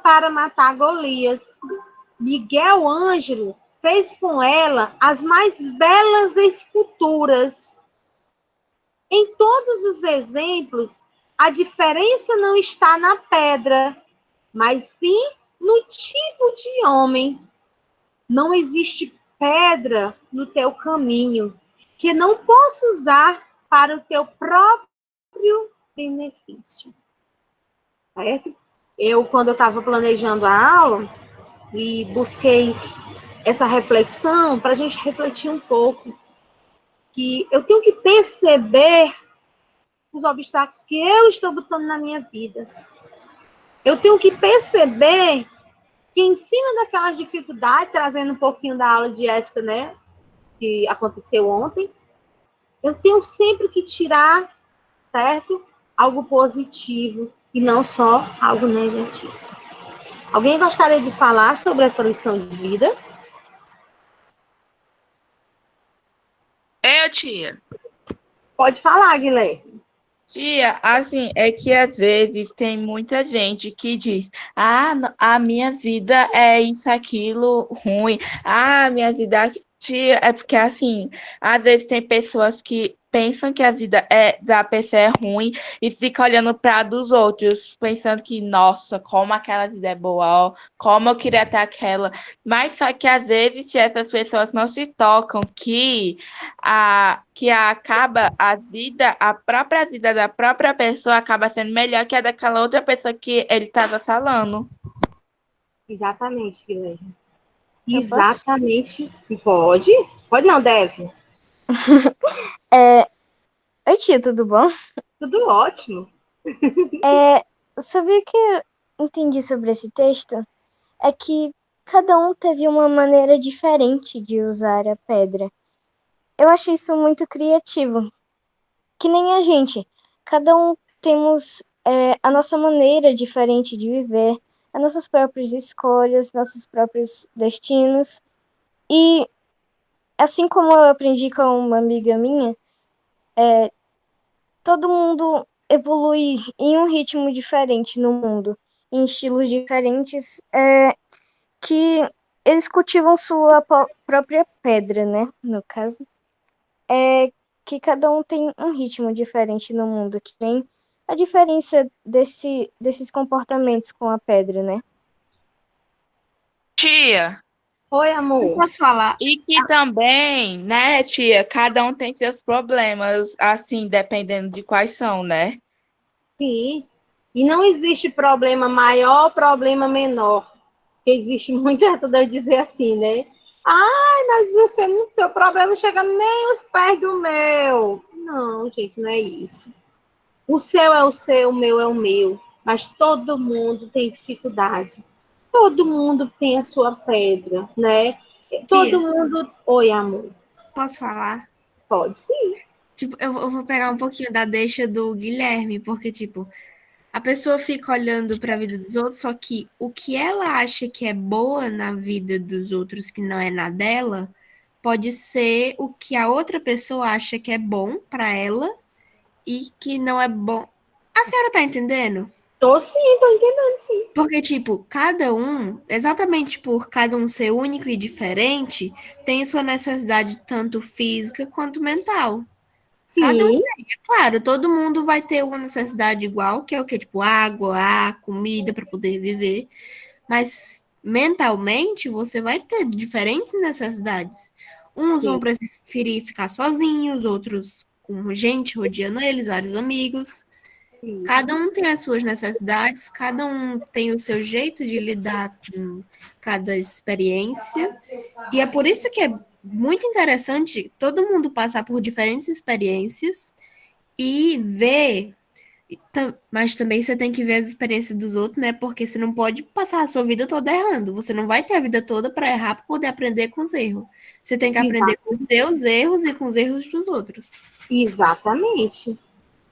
para matar Golias. Miguel Ângelo fez com ela as mais belas esculturas. Em todos os exemplos, a diferença não está na pedra, mas sim no tipo de homem. Não existe pedra no teu caminho que não possa usar para o teu próprio benefício. Certo? Quando eu estava planejando a aula e busquei essa reflexão para a gente refletir um pouco, que eu tenho que perceber os obstáculos que eu estou botando na minha vida. Eu tenho que perceber que em cima daquelas dificuldades, trazendo um pouquinho da aula de ética, né, que aconteceu ontem, eu tenho sempre que tirar, certo? Algo positivo e não só algo negativo. Alguém gostaria de falar sobre essa lição de vida? Tia. Pode falar, Guilherme. Tia, assim, é que às vezes tem muita gente que diz: a minha vida é isso, aquilo ruim. Minha vida. Tia, é porque assim, às vezes tem pessoas que pensam que a vida da pessoa é ruim e fica olhando para a dos outros, pensando que, nossa, como aquela vida é boa, ó, como eu queria ter aquela. Mas só que às vezes tia, essas pessoas não se tocam que acaba a própria vida da própria pessoa acaba sendo melhor que a daquela outra pessoa que ele estava falando. Exatamente, Guilherme. Eu posso? Exatamente. Pode? Pode não, deve. Oi, tia, tudo bom? Tudo ótimo. Sobre o que eu entendi sobre esse texto é que cada um teve uma maneira diferente de usar a pedra. Eu acho isso muito criativo, que nem a gente. Cada um temos a nossa maneira diferente de viver, as nossas próprias escolhas, nossos próprios destinos. E assim como eu aprendi com uma amiga minha, todo mundo evolui em um ritmo diferente no mundo, em estilos diferentes, que eles cultivam sua própria pedra, né? No caso, é que cada um tem um ritmo diferente no mundo, que tem a diferença desses comportamentos com a pedra, né? Tia, Oi, Eu amor. posso falar? e que também, né, tia, cada um tem seus problemas, assim, dependendo de quais são, né? Sim. E não existe problema maior, problema menor. Existe muito essa de eu dizer assim, né? Ai, mas seu problema não chega nem aos pés do meu. Não, gente, não é isso. O seu é o seu, o meu é o meu. Mas todo mundo tem dificuldade. Todo mundo tem a sua pedra, né? Todo Tia, mundo. Oi, amor. posso falar? Pode sim. Tipo, eu vou pegar um pouquinho da deixa do Guilherme, porque, tipo, a pessoa fica olhando para a vida dos outros, só que o que ela acha que é boa na vida dos outros, que não é na dela, pode ser o que a outra pessoa acha que é bom para ela e que não é bom. A senhora tá entendendo? Tô sim, tô entendendo sim. Porque, tipo, cada um, exatamente por cada um ser único e diferente, tem sua necessidade tanto física quanto mental. Cada um Sim, tem, é claro, todo mundo vai ter uma necessidade igual, que é o quê? Tipo, água, ar, comida para poder viver. Mas mentalmente você vai ter diferentes necessidades. Uns vão sim, preferir ficar sozinhos, outros com gente rodeando eles, vários amigos. sim. Cada um tem as suas necessidades, cada um tem o seu jeito de lidar com cada experiência. E é por isso que é muito interessante todo mundo passar por diferentes experiências e ver. Mas também você tem que ver as experiências dos outros, né? Porque você não pode passar a sua vida toda errando. Você não vai ter a vida toda para errar para poder aprender com os erros. Você tem que aprender com os seus erros e com os erros dos outros. Exatamente.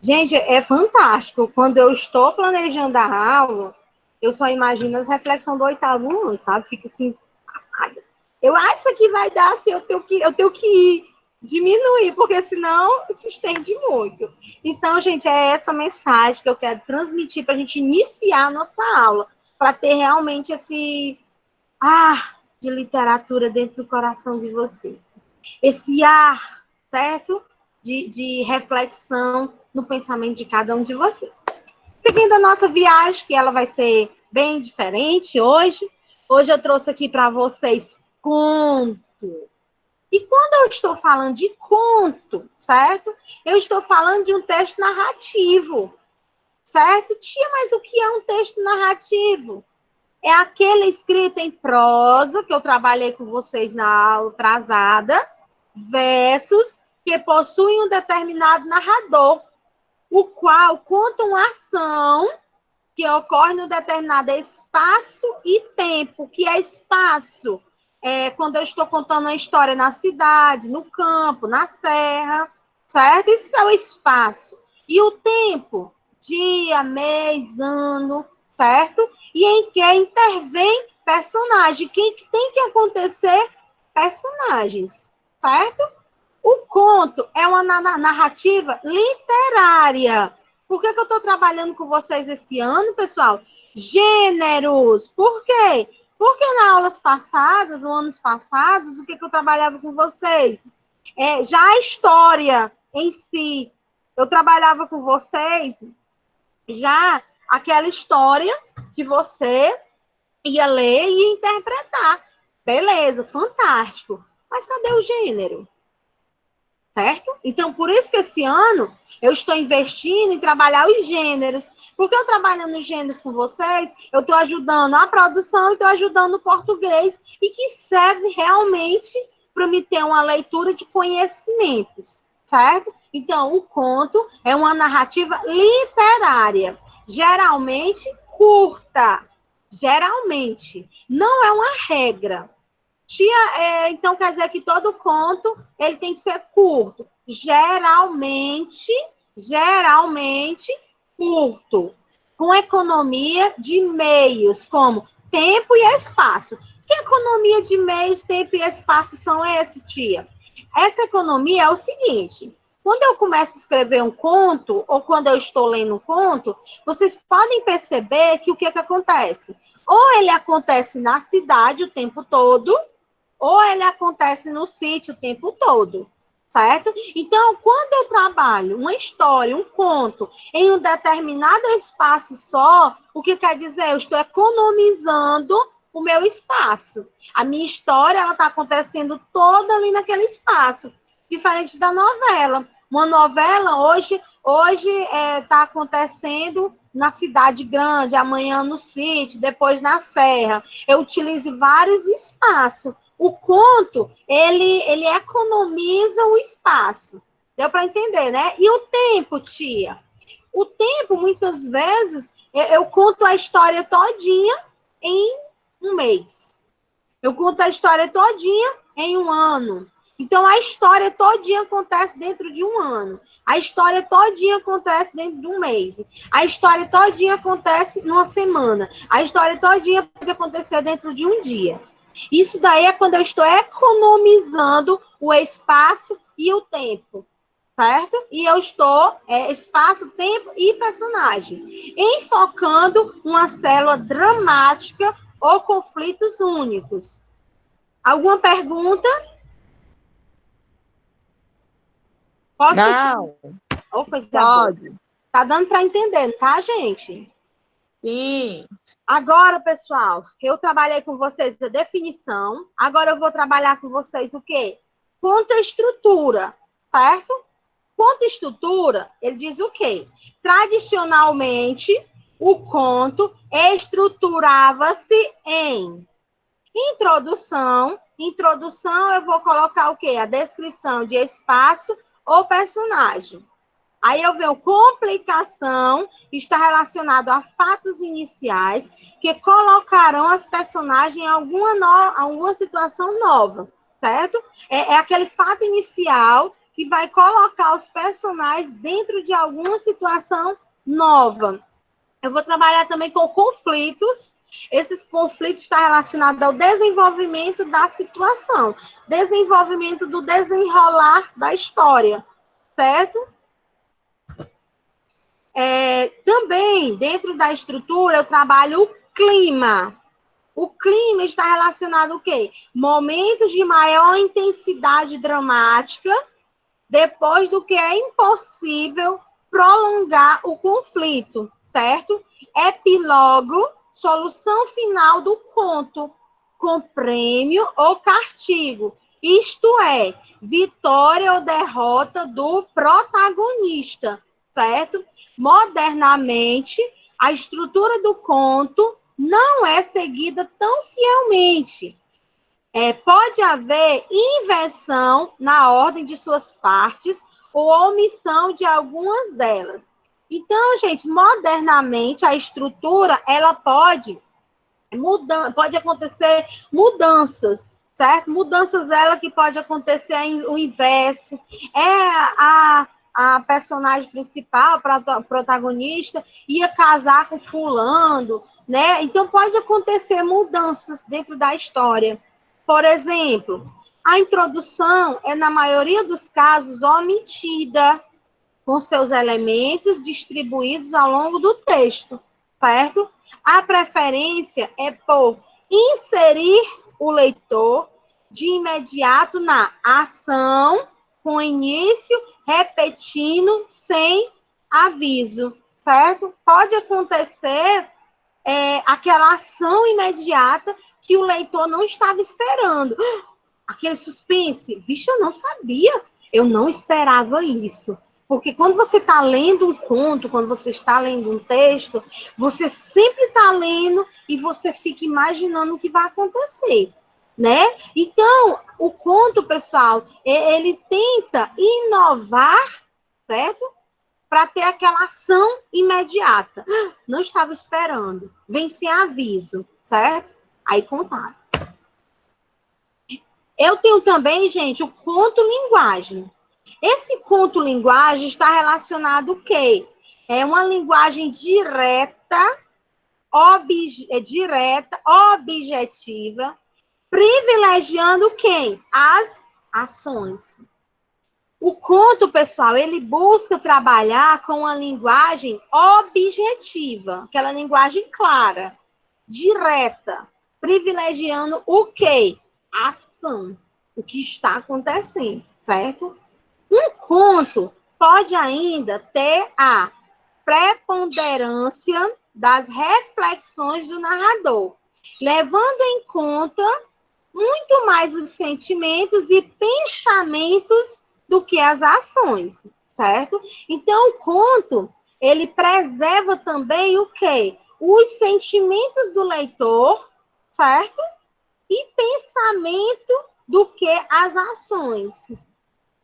Gente, é fantástico. Quando eu estou planejando a aula, eu só imagino as reflexões do oitavo ano, sabe? Fico assim, passada. Eu acho que isso aqui vai dar assim, eu tenho que diminuir, porque senão se estende muito. Então, gente, é essa mensagem que eu quero transmitir para a gente iniciar a nossa aula. para ter realmente esse de literatura dentro do coração de vocês. Esse certo? De reflexão no pensamento de cada um de vocês. Seguindo a nossa viagem, que ela vai ser bem diferente hoje. Hoje eu trouxe aqui para vocês conto. E quando eu estou falando de conto, certo? Eu estou falando de um texto narrativo, certo? Tia, mas o que é um texto narrativo? É aquele escrito em prosa, que eu trabalhei com vocês na aula atrasada, versos que possuem um determinado narrador, o qual conta uma ação que ocorre num determinado espaço e tempo. Que é espaço? Quando eu estou contando uma história na cidade, no campo, na serra, certo? Isso é o espaço. E o tempo? Dia, mês, ano, certo? E em que intervém personagem. Quem tem que acontecer? Personagens, certo? O conto é uma narrativa literária. Por que eu estou trabalhando com vocês esse ano, pessoal? Gêneros. Por quê? Porque nas aulas passadas, ou anos passados, o que eu trabalhava com vocês? Já a história em si. Eu trabalhava com vocês já aquela história que você ia ler e ia interpretar. Beleza, fantástico. Mas cadê o gênero? Certo? Então, por isso que esse ano eu estou investindo em trabalhar os gêneros. Porque eu trabalhando os gêneros com vocês, eu estou ajudando a produção e estou ajudando o português, e que serve realmente para me ter uma leitura de conhecimentos, certo? Então, o conto é uma narrativa literária, geralmente curta, geralmente. Não é uma regra. Tia, então quer dizer que todo conto ele tem que ser curto. Geralmente curto. Com economia de meios, como tempo e espaço. Que economia de meios, tempo e espaço são esse, tia? Essa economia é o seguinte: quando eu começo a escrever um conto, ou quando eu estou lendo um conto, vocês podem perceber que o que acontece? Ou ele acontece na cidade o tempo todo, ou ele acontece no sítio o tempo todo, certo? Então, quando eu trabalho uma história, um conto, em um determinado espaço só, o que quer dizer? Eu estou economizando o meu espaço. A minha história, ela está acontecendo toda ali naquele espaço, diferente da novela. Uma novela, hoje está acontecendo na cidade grande, amanhã no sítio, depois na serra. Eu utilizo vários espaços. O conto, ele economiza o espaço. Deu para entender, né? E o tempo, tia? O tempo, muitas vezes, eu conto a história todinha em um mês. Eu conto a história todinha em um ano. Então, a história todinha acontece dentro de um ano. A história todinha acontece dentro de um mês. A história todinha acontece numa semana. A história todinha pode acontecer dentro de um dia. Isso daí é quando eu estou economizando o espaço e o tempo, certo? E eu estou, espaço, tempo e personagem, enfocando uma célula dramática ou conflitos únicos. Alguma pergunta? Posso? Não. Oh, coisa Pode. boa. Tá dando para entender, tá, gente? Sim. Agora, pessoal, eu trabalhei com vocês a definição. Agora eu vou trabalhar com vocês o quê? Conta estrutura, certo? Conta estrutura, ele diz o quê? Tradicionalmente, o conto estruturava-se em introdução. Introdução, eu vou colocar o quê? A descrição de espaço ou personagem. Aí eu venho complicação, está relacionado a fatos iniciais que colocarão as personagens em alguma situação nova, certo? É aquele fato inicial que vai colocar os personagens dentro de alguma situação nova. Eu vou trabalhar também com conflitos. Esses conflitos estão relacionados ao desenvolvimento da situação, desenvolvimento do desenrolar da história, certo? Também, dentro da estrutura, eu trabalho o clima. O clima está relacionado ao quê? Momentos de maior intensidade dramática, depois do que é impossível prolongar o conflito, certo? Epílogo, solução final do conto, com prêmio ou castigo. Isto é, vitória ou derrota do protagonista, certo? Modernamente, a estrutura do conto não é seguida tão fielmente. Pode haver inversão na ordem de suas partes ou omissão de algumas delas. Então, gente, modernamente, a estrutura, ela pode acontecer mudanças, certo? Mudanças ela que pode acontecer o inverso. A personagem principal, a protagonista, ia casar com fulano, né? Então, pode acontecer mudanças dentro da história. Por exemplo, a introdução é, na maioria dos casos, omitida, com seus elementos distribuídos ao longo do texto, certo? A preferência é por inserir o leitor de imediato na ação, com início, repetindo, sem aviso, certo? Pode acontecer aquela ação imediata que o leitor não estava esperando. Aquele suspense. Vixe, eu não sabia. Eu não esperava isso. Porque quando você está lendo um conto, quando você está lendo um texto, você sempre está lendo e você fica imaginando o que vai acontecer, né? Então, o conto, pessoal, ele tenta inovar, certo? Para ter aquela ação imediata. Não estava esperando. Vem sem aviso, certo? Aí contaram. Eu tenho também, gente, o conto-linguagem. Esse conto-linguagem está relacionado o quê? É uma linguagem direta, objetiva, privilegiando quem? As ações. O conto, pessoal, ele busca trabalhar com uma linguagem objetiva, aquela linguagem clara, direta, privilegiando o quê? A ação, o que está acontecendo, certo? Um conto pode ainda ter a preponderância das reflexões do narrador, levando em conta muito mais os sentimentos e pensamentos do que as ações, certo? Então, o conto, ele preserva também o quê? Os sentimentos do leitor, certo? E pensamento do que as ações,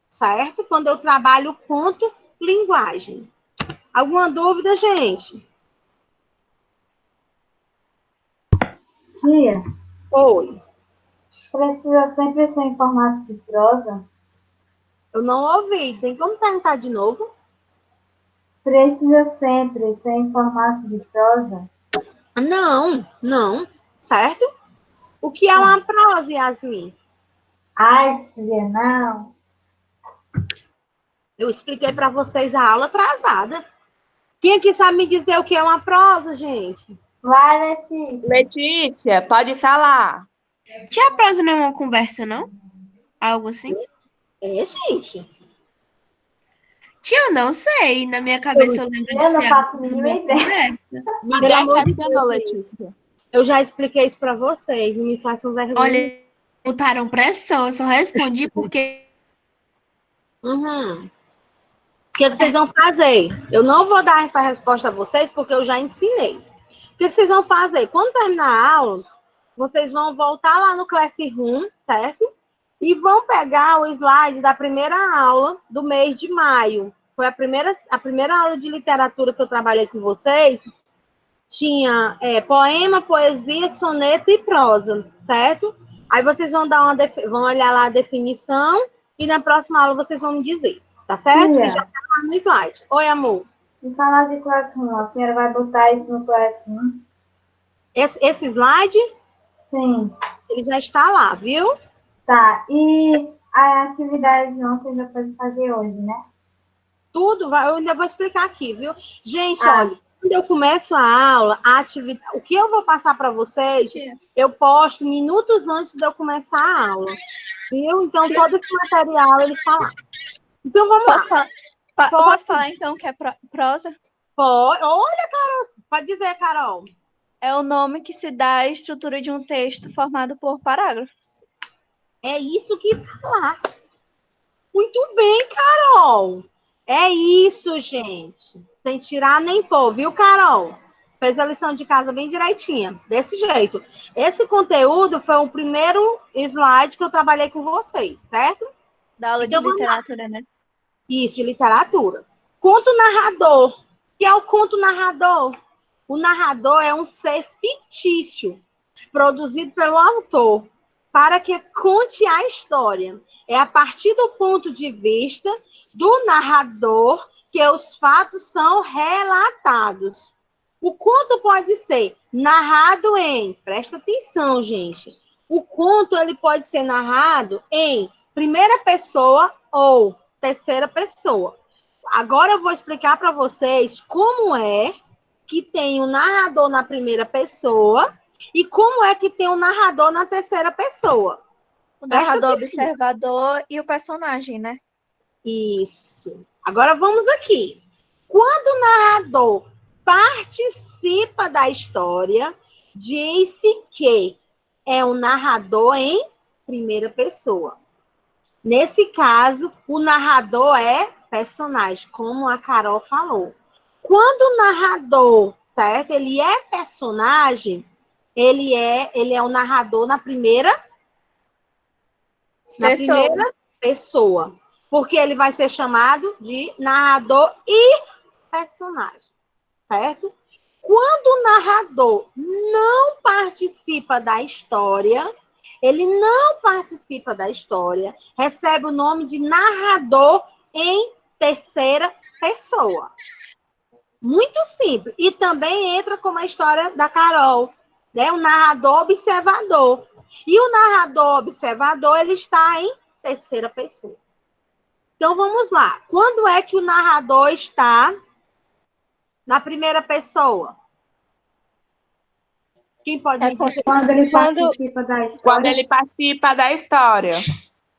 certo? Quando eu trabalho conto, linguagem. Alguma dúvida, gente? Tia, Oi. precisa sempre ser em formato de prosa? Eu não ouvi. Tem como perguntar de novo? Precisa sempre ser em formato de prosa? Não. Certo? O que é uma prosa, Yasmin? Ai, tia, não. Eu expliquei para vocês a aula atrasada. Quem aqui sabe me dizer o que é uma prosa, gente? Vai, Letícia. Letícia, pode falar. Tia, prosa não é uma conversa, não? Algo assim? Gente. Tia, eu não sei. Na minha cabeça eu lembro de Eu não ser faço a algo mínima uma ideia. conversa. Me Pelo amor de decepcionou, Deus, Letícia. Eu já expliquei isso para vocês. Não me façam vergonha. Olha, botaram pressão. Eu só respondi porque Uhum. O que vocês vão fazer? Eu não vou dar essa resposta a vocês, porque eu já ensinei. O que vocês vão fazer? Quando terminar a aula, vocês vão voltar lá no Classroom, certo? E vão pegar o slide da primeira aula do mês de maio. Foi a primeira aula de literatura que eu trabalhei com vocês. Tinha poema, poesia, soneto e prosa, certo? Aí vocês vão vão olhar lá a definição e na próxima aula vocês vão me dizer, tá certo? Tia. E já tá lá no slide. Oi, amor. E falar de Classroom, a senhora vai botar isso no Classroom? Esse slide, Sim. ele já está lá, viu? Tá. E a atividade não você já pode fazer hoje, né? Tudo, eu ainda vou explicar aqui, viu? Gente, Ah. olha, quando eu começo a aula, a atividade, o que eu vou passar para vocês, eu posto minutos antes de eu começar a aula. Viu? Então, todo esse material ele está lá. Então, vamos Posso lá. falar, posso falar, então, que é prosa? Pode. Olha, Carol. Pode dizer, Carol. É o nome que se dá à estrutura de um texto formado por parágrafos. É isso que está lá. Muito bem, Carol. É isso, gente. Sem tirar nem pôr, viu, Carol? Fez a lição de casa bem direitinha. Desse jeito. Esse conteúdo foi o primeiro slide que eu trabalhei com vocês, certo? Da aula Então, de literatura, né? Isso, de literatura. Conto narrador. O que é o conto narrador? O narrador é um ser fictício, produzido pelo autor, para que conte a história. É a partir do ponto de vista do narrador que os fatos são relatados. O conto pode ser narrado presta atenção, gente. O conto ele pode ser narrado em primeira pessoa ou terceira pessoa. Agora eu vou explicar para vocês como é que tem o narrador na primeira pessoa e como é que tem o narrador na terceira pessoa. O narrador, observador e o personagem, né? Isso. Agora vamos aqui. Quando o narrador participa da história, diz-se que é um narrador em primeira pessoa. Nesse caso, o narrador é personagem, como a Carol falou. Quando o narrador, certo? Ele é personagem, ele é o narrador na primeira pessoa. Porque ele vai ser chamado de narrador e personagem, certo? Quando o narrador não participa da história, ele não participa da história, recebe o nome de narrador em terceira pessoa. Muito simples. E também entra como a história da Carol, né? O narrador observador. E o narrador observador, ele está em terceira pessoa. Então, vamos lá. Quando é que o narrador está na primeira pessoa? Quem pode me dizer? Quando ele participa da história. Quando ele participa da história.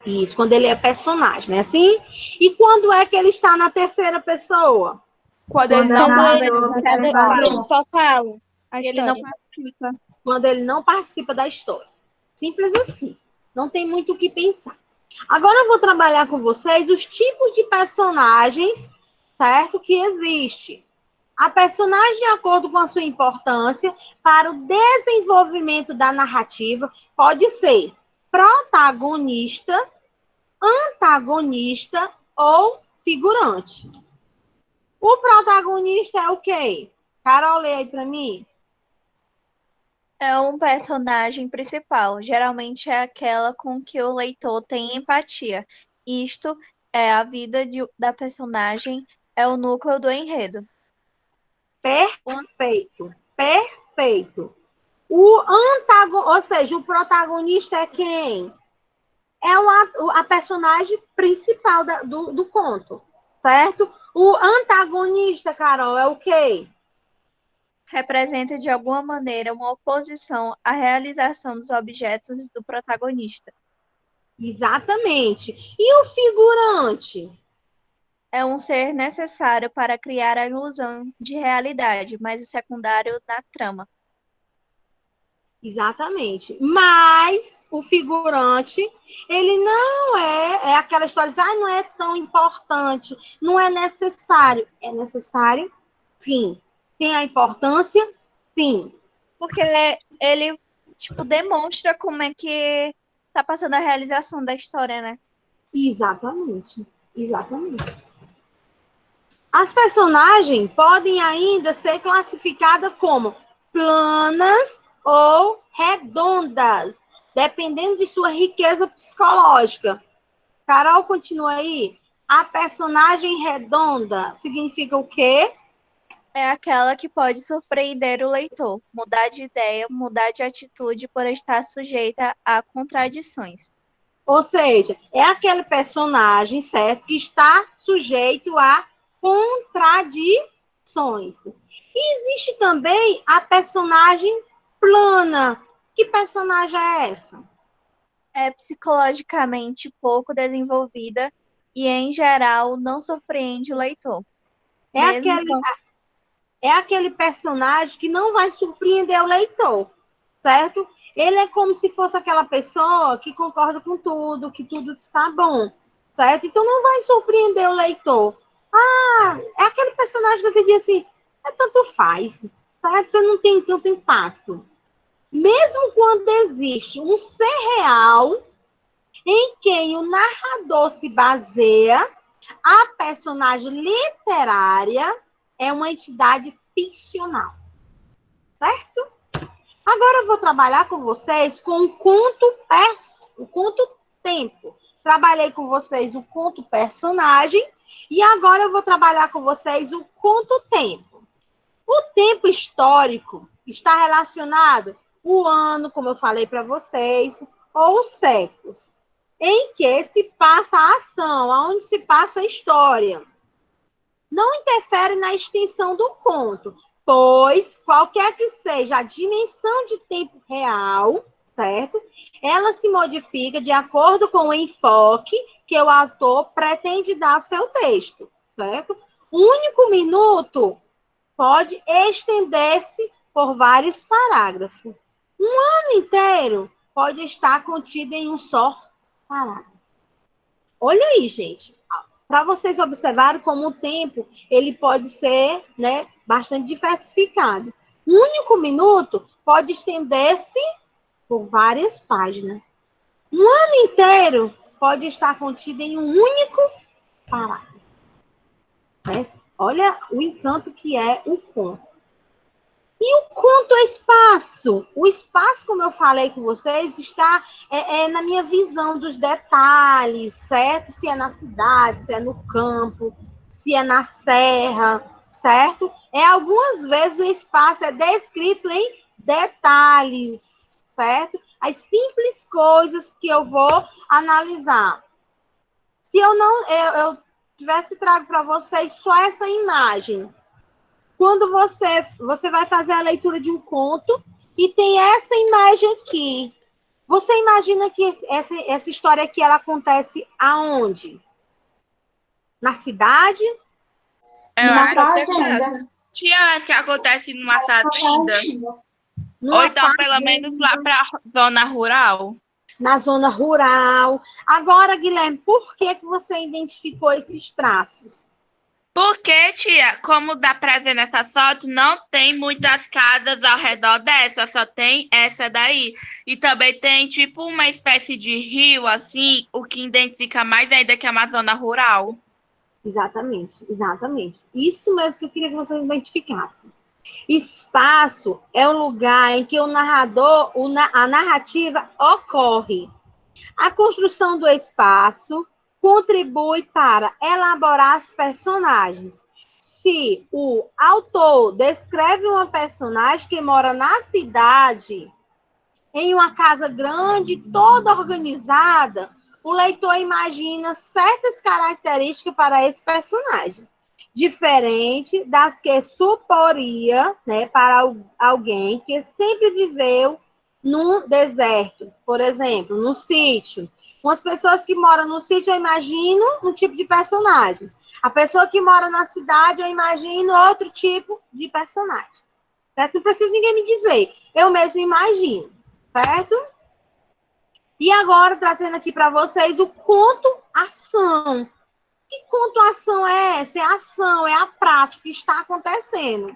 Isso, quando ele é personagem, né? Assim? E quando é que ele está na terceira pessoa? Quando ele Quando não ele Ele só fala a Ele história. não participa. Quando ele não participa da história. Simples assim. Não tem muito o que pensar. Agora eu vou trabalhar com vocês os tipos de personagens, certo? Que existe. A personagem, de acordo com a sua importância, para o desenvolvimento da narrativa, pode ser protagonista, antagonista ou figurante. O protagonista é o quê? Carol, lê aí para mim. É um personagem principal. Geralmente é aquela com que o leitor tem empatia. Isto é a vida da personagem, é o núcleo do enredo. Perfeito. Perfeito. Ou seja, o protagonista é quem? É a personagem principal do conto, certo? O antagonista, Carol, é o quê? Representa de alguma maneira uma oposição à realização dos objetos do protagonista. Exatamente. E o figurante? É um ser necessário para criar a ilusão de realidade, mas o secundário na trama. Exatamente. Mas o figurante, ele não é aquela história de, não é tão importante, não é necessário. É necessário? Sim. Tem a importância? Sim. Porque ele demonstra como é que tá passando a realização da história, né? Exatamente. Exatamente. As personagens podem ainda ser classificadas como planas ou redondas, dependendo de sua riqueza psicológica. Carol, continua aí. A personagem redonda significa o quê? É aquela que pode surpreender o leitor, mudar de ideia, mudar de atitude por estar sujeita a contradições. Ou seja, é aquele personagem, certo, que está sujeito a contradições. E existe também a personagem plana. Que personagem é essa? É psicologicamente pouco desenvolvida e, em geral, não surpreende o leitor. É Mesmo aquele, com... é aquele personagem que não vai surpreender o leitor, certo? Ele é como se fosse aquela pessoa que concorda com tudo, que tudo está bom, certo? Então não vai surpreender o leitor. Ah, é aquele personagem que você diz assim, tanto faz, certo? Você não tem tanto impacto. Mesmo quando existe um ser real em quem o narrador se baseia, a personagem literária é uma entidade ficcional, certo? Agora eu vou trabalhar com vocês com o conto tempo. Trabalhei com vocês o conto personagem e agora eu vou trabalhar com vocês o conto tempo. O tempo histórico está relacionado o ano, como eu falei para vocês, ou os séculos, em que se passa a ação, aonde se passa a história. Não interfere na extensão do conto, pois qualquer que seja a dimensão de tempo real, certo? Ela se modifica de acordo com o enfoque que o autor pretende dar ao seu texto, certo? Um único minuto pode estender-se por vários parágrafos. Um ano inteiro pode estar contido em um só parágrafo. Olha aí, gente, para vocês observarem como o tempo ele pode ser, né, bastante diversificado. Um único minuto pode estender-se por várias páginas. Um ano inteiro pode estar contido em um único parágrafo. Certo? Olha o encanto que é o conto. E o conto espaço? O espaço, como eu falei com vocês, está na minha visão dos detalhes, certo? Se é na cidade, se é no campo, se é na serra, certo? Algumas vezes o espaço é descrito em detalhes, certo? As simples coisas que eu vou analisar. Se eu tivesse trago para vocês só essa imagem, quando você vai fazer a leitura de um conto e tem essa imagem aqui. Você imagina que essa história aqui ela acontece aonde? Na cidade? Eu Numa acho, fazenda. tia, acho que acontece numa fazenda. Ou Numa então, pelo menos lá para zona rural. na zona rural. Agora, Guilherme, por que você identificou esses traços? Porque, tia, como dá pra ver nessa foto, não tem muitas casas ao redor dessa, só tem essa daí. E também tem, tipo, uma espécie de rio, assim, o que identifica mais ainda que é uma zona rural. Exatamente, exatamente. Isso mesmo que eu queria que vocês identificassem. Espaço é o lugar em que o narrador, a narrativa ocorre. A construção do espaço contribui para elaborar os personagens. Se o autor descreve uma personagem que mora na cidade, em uma casa grande, toda organizada, o leitor imagina certas características para esse personagem, diferente das que suporia, né, para alguém que sempre viveu num deserto, por exemplo, no sítio. Com as pessoas que moram no sítio, eu imagino um tipo de personagem. A pessoa que mora na cidade, eu imagino outro tipo de personagem. Certo? Não precisa ninguém me dizer. Eu mesmo imagino. Certo? E agora, trazendo aqui para vocês o conto-ação. Que conto-ação é essa? É a ação, é a prática que está acontecendo.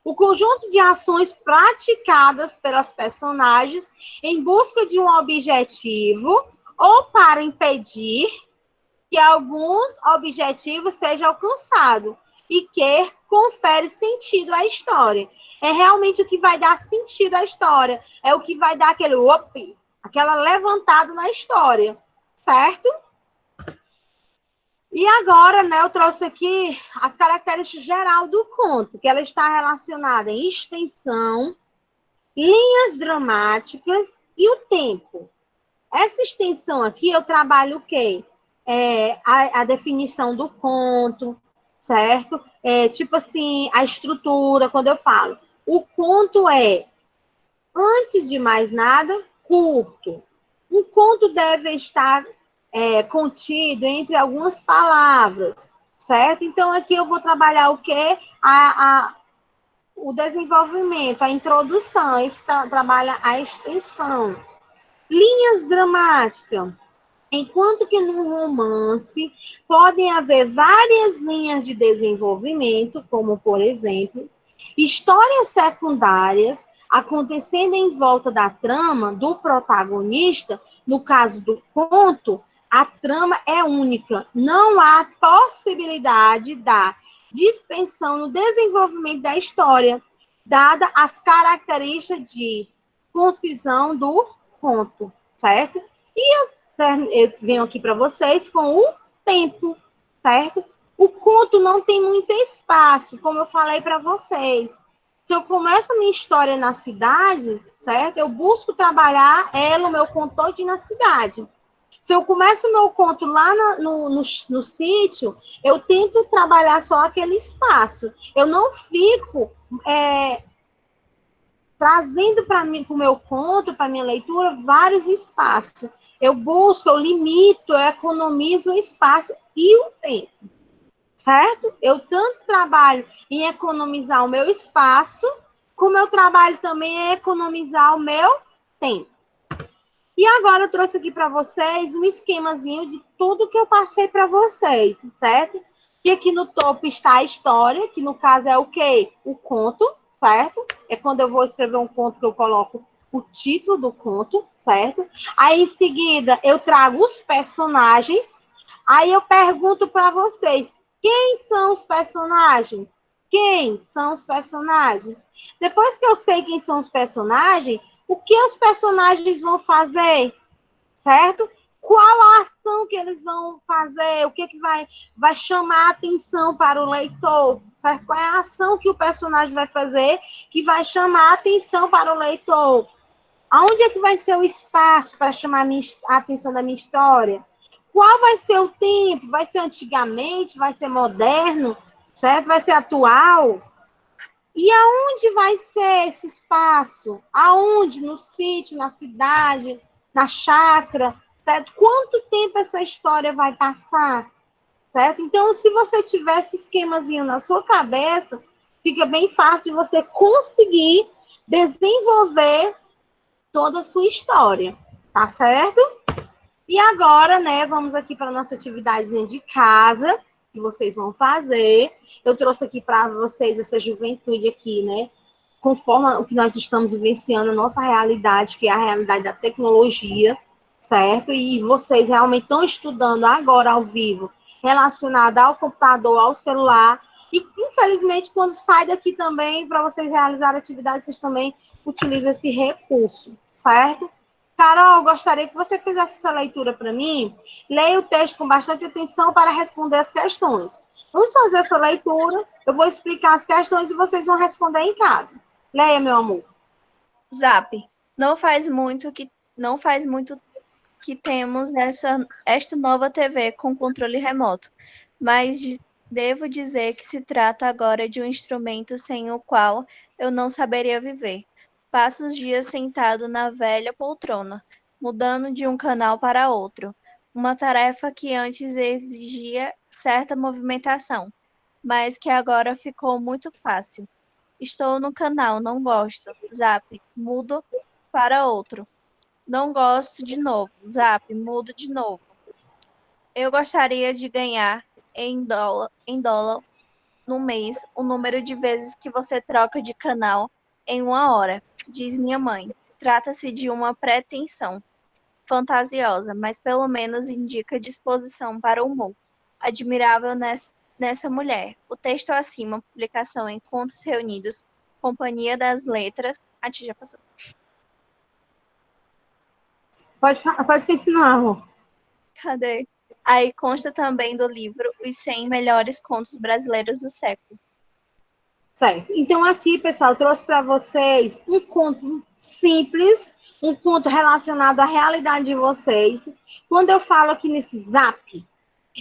O conjunto de ações praticadas pelas personagens em busca de um objetivo ou para impedir que alguns objetivos sejam alcançados e que confere sentido à história. É realmente o que vai dar sentido à história. É o que vai dar aquele up, aquela levantada na história. Certo? E agora, né, eu trouxe aqui as características gerais do conto, que ela está relacionada em extensão, linhas dramáticas e o tempo. Essa extensão aqui, eu trabalho o quê? A definição do conto, certo? Tipo assim, a estrutura, quando eu falo. O conto é, antes de mais nada, curto. Um conto deve estar contido entre algumas palavras, certo? Então, aqui eu vou trabalhar o quê? O desenvolvimento, a introdução, isso trabalha a extensão. Linhas dramáticas. Enquanto que no romance podem haver várias linhas de desenvolvimento, como, por exemplo, histórias secundárias acontecendo em volta da trama do protagonista, no caso do conto, a trama é única. Não há possibilidade da dispensão no desenvolvimento da história, dada as características de concisão do conto, certo? Eu venho aqui para vocês com o tempo, certo? O conto não tem muito espaço, como eu falei para vocês. Se eu começo a minha história na cidade, certo? Eu busco trabalhar ela, o meu conto todo na cidade. Se eu começo o meu conto lá no sítio, eu tento trabalhar só aquele espaço. Eu não fico trazendo para mim, para o meu conto, para minha leitura, vários espaços. Eu busco, eu limito, eu economizo o espaço e o tempo, certo? Eu tanto trabalho em economizar o meu espaço, como eu trabalho também em economizar o meu tempo. E agora eu trouxe aqui para vocês um esquemazinho de tudo que eu passei para vocês, certo? E aqui no topo está a história, que no caso é o quê? O conto, certo? É quando eu vou escrever um conto que eu coloco o título do conto, certo? Aí em seguida eu trago os personagens. Aí eu pergunto para vocês, quem são os personagens? Quem são os personagens? Depois que eu sei quem são os personagens, o que os personagens vão fazer, certo? Qual a ação que eles vão fazer? O que vai chamar a atenção para o leitor, certo? Qual é a ação que o personagem vai fazer que vai chamar a atenção para o leitor? Aonde é que vai ser o espaço para chamar a atenção da minha história? Qual vai ser o tempo? Vai ser antigamente? Vai ser moderno? Certo? Vai ser atual? E aonde vai ser esse espaço? Aonde? No sítio, na cidade, na chácara, certo? Quanto tempo essa história vai passar, certo? Então, se você tiver esse esquemazinho na sua cabeça, fica bem fácil de você conseguir desenvolver toda a sua história, tá certo? E agora, né, vamos aqui para a nossa atividadezinha de casa, que vocês vão fazer. Eu trouxe aqui para vocês essa juventude aqui, né, conforme o que nós estamos vivenciando, a nossa realidade, que é a realidade da tecnologia, certo? E vocês realmente estão estudando agora ao vivo, relacionado ao computador, ao celular. E, infelizmente, quando sai daqui também, para vocês realizarem atividades, vocês também utilizam esse recurso, certo? Carol, gostaria que você fizesse essa leitura para mim. Leia o texto com bastante atenção para responder as questões. Vamos fazer essa leitura, eu vou explicar as questões e vocês vão responder em casa. Leia, meu amor. Zap. Não faz muito que temos esta nova TV com controle remoto, mas devo dizer que se trata agora de um instrumento sem o qual eu não saberia viver. Passo os dias sentado na velha poltrona, mudando de um canal para outro, uma tarefa que antes exigia certa movimentação, mas que agora ficou muito fácil. Estou no canal, não gosto. Zap, mudo para outro. Não gosto de novo. Zap, mudo de novo. Eu gostaria de ganhar em dólar no mês o número de vezes que você troca de canal em uma hora, diz minha mãe. Trata-se de uma pretensão fantasiosa, mas pelo menos indica disposição para o humor. Admirável nessa mulher. O texto acima, publicação em Contos Reunidos, Companhia das Letras. A tia já passou. Pode continuar, amor. Cadê? Aí consta também do livro Os 100 Melhores Contos Brasileiros do Século. Certo. Então, aqui, pessoal, eu trouxe para vocês um conto simples, um conto relacionado à realidade de vocês. Quando eu falo aqui nesse zap,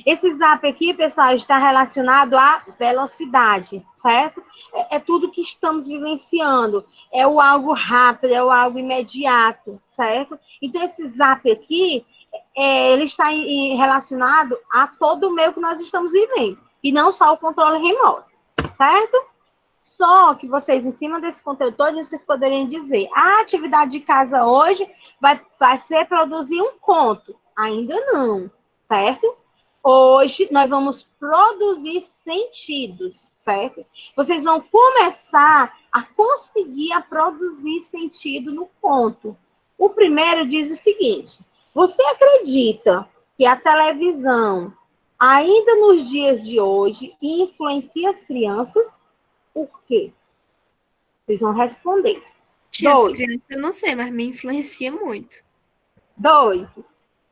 Esse zap aqui, pessoal, está relacionado à velocidade, certo? É tudo que estamos vivenciando. É o algo rápido, é o algo imediato, certo? Então, esse zap aqui, ele está relacionado a todo o meio que nós estamos vivendo. E não só o controle remoto, certo? Só que vocês, em cima desse conteúdo todo, vocês poderiam dizer, a atividade de casa hoje vai ser produzir um conto. Ainda não, certo? Hoje nós vamos produzir sentidos, certo? Vocês vão começar a conseguir a produzir sentido no conto. O primeiro diz o seguinte: você acredita que a televisão, ainda nos dias de hoje, influencia as crianças? Por quê? Vocês vão responder. Tia, as 2. crianças eu não sei, mas me influencia muito. 2.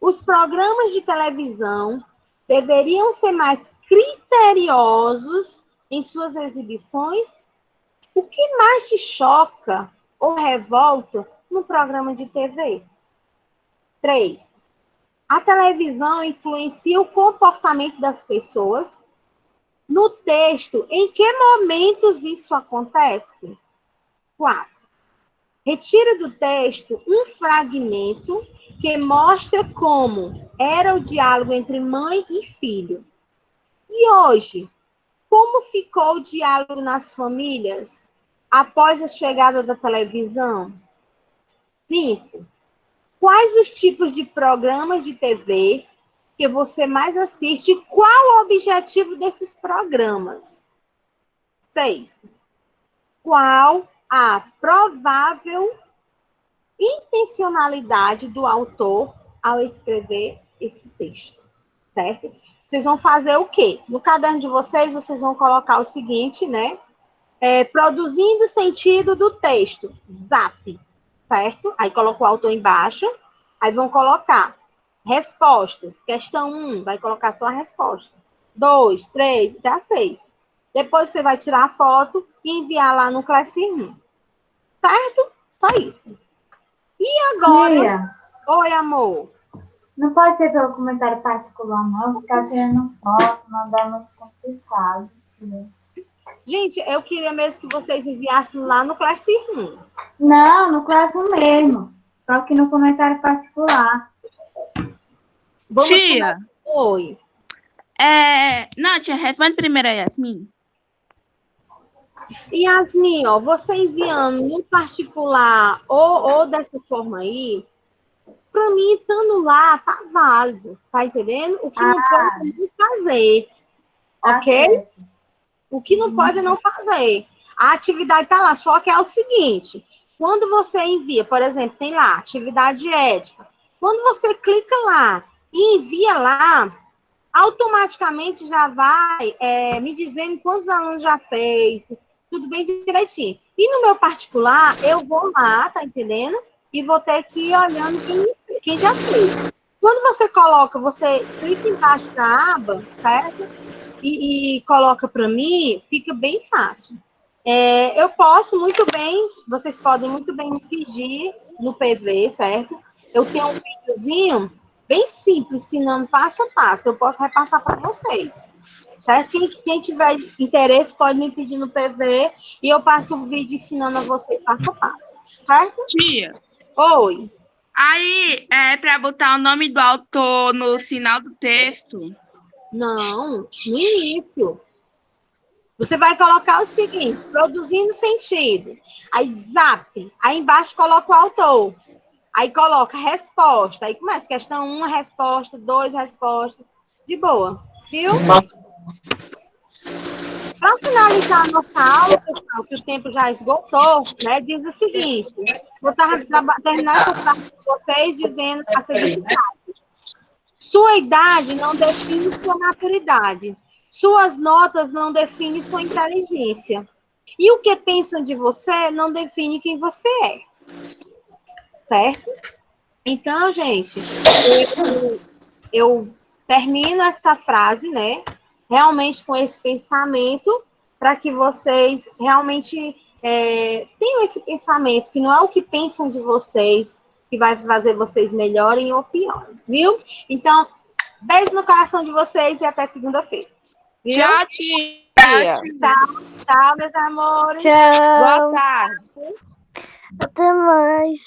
Os programas de televisão deveriam ser mais criteriosos em suas exibições? O que mais te choca ou revolta no programa de TV? 3. A televisão influencia o comportamento das pessoas? No texto, em que momentos isso acontece? 4. Retira do texto um fragmento que mostra como era o diálogo entre mãe e filho. E hoje, como ficou o diálogo nas famílias após a chegada da televisão? 5. Quais os tipos de programas de TV que você mais assiste? Qual o objetivo desses programas? 6. Qual a provável intencionalidade do autor ao escrever esse texto, certo? Vocês vão fazer o quê? No caderno de vocês, vocês vão colocar o seguinte, né? Produzindo sentido do texto, zap, certo? Aí coloca o autor embaixo, aí vão colocar respostas. Questão 1, vai colocar só a resposta. 2, 3, até 6. Depois você vai tirar a foto e enviar lá no Classroom. Certo? Só isso. E agora? Tia, Oi, amor. não pode ser pelo comentário particular, não. Ficar tirando foto, mandar muito complicado. Tia. Gente, eu queria mesmo que vocês enviassem lá no Classroom. Não, no Classroom mesmo. Só que no comentário particular. Vamos Tia, Oi. não, tia, responde primeiro a Yasmin. Yasmin, ó, você enviando no particular ou dessa forma aí, para mim, estando lá, tá válido. Tá entendendo? O que não pode é não fazer. Ok? Certo. O que não pode é não fazer. A atividade tá lá, só que é o seguinte: quando você envia, por exemplo, tem lá, atividade ética. Quando você clica lá e envia lá, automaticamente já vai me dizendo quantos alunos já fez, tudo bem direitinho. E no meu particular, eu vou lá, tá entendendo? E vou ter que ir olhando quem já fez. Quando você coloca, você clica embaixo da aba, certo? E coloca para mim, fica bem fácil. Eu posso muito bem, vocês podem muito bem me pedir no PV, certo? Eu tenho um videozinho bem simples, ensinando passo a passo, que eu posso repassar para vocês. Certo? Quem tiver interesse pode me pedir no PV e eu passo o vídeo ensinando a vocês passo a passo. Certo? Tia, Oi. aí é para botar o nome do autor no final do texto. Não, no início. Você vai colocar o seguinte, produzindo sentido. Aí, zap. Aí embaixo coloca o autor. Aí coloca resposta. Aí começa questão 1, resposta, 2, resposta. De boa. Viu? Para finalizar a nossa aula, pessoal, que o tempo já esgotou, né, diz o seguinte. Vou terminar essa parte com vocês dizendo a seguinte frase. Sua idade não define sua maturidade. Suas notas não definem sua inteligência. E o que pensam de você não define quem você é. Certo? Então, gente, eu termino essa frase, né? Realmente com esse pensamento, para que vocês realmente tenham esse pensamento, que não é o que pensam de vocês que vai fazer vocês melhorem ou piores, viu? Então, Beijo no coração de vocês e até segunda-feira. Viu? Tchau, tia. Tchau, meus amores. Boa Tchau. tarde. Até mais.